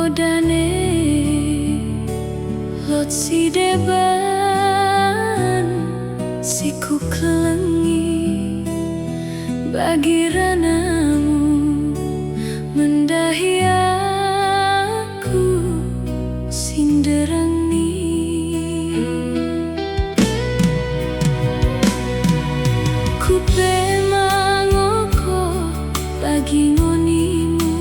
modane lot si deban siku kelengi bagi ranamu mendahi aku sinderangi ku pemangoko bagi ngonimu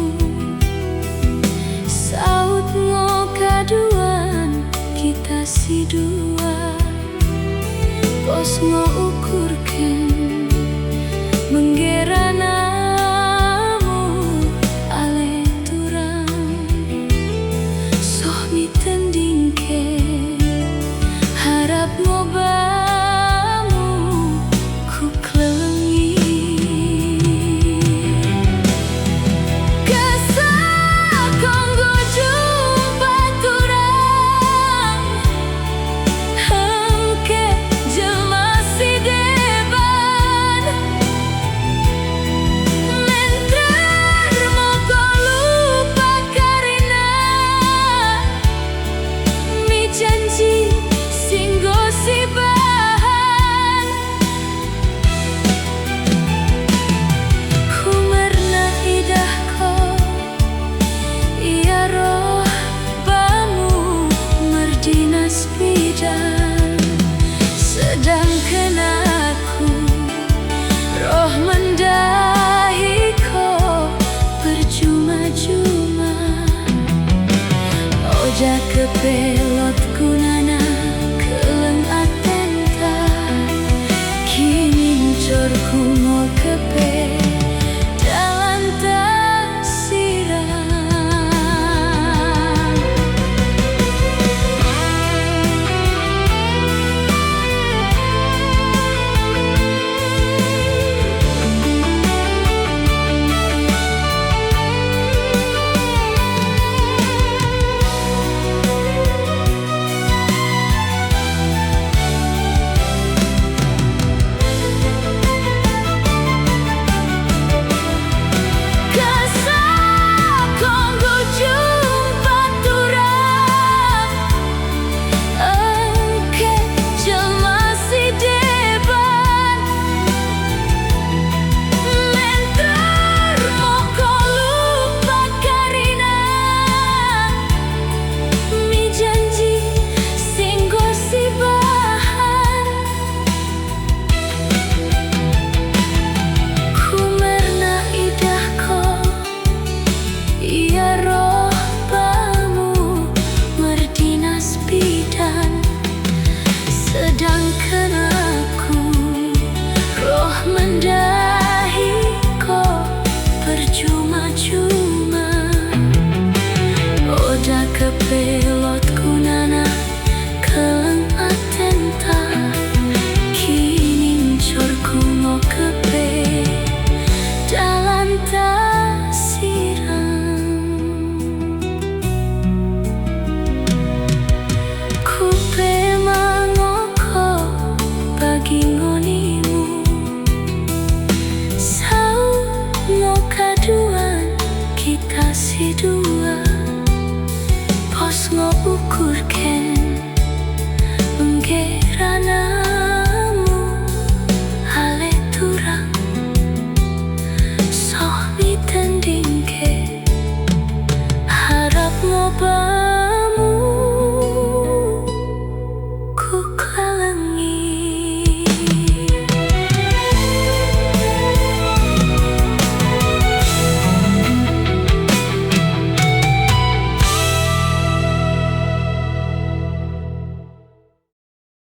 saut ngokaduan kita si dua pos ngoukurkan menggeranamu ale turang soh mitendingke harap ngobamu ku kelengi kesah konggo jumpa turang hengke jelma si deban mentrar moko lupa karina mi janji singgo si bahan ku merna idah ko iya roh bamu merdinas bidan sedangkan aku roh mendahi ko percuma-cuma oja kepelot kunana keleng atenta kini corku mau kepe jalan tak siram sedangkan aku roh mendahi ko percuma-cuma oda kepelot kunana keleng atenta kini corku mau kepe jalan tak siram ku bagi ngonimu saut ngokaduan kita si dua pos ngoukurken menggeranamu ale turang soh mitendingke harap ngoba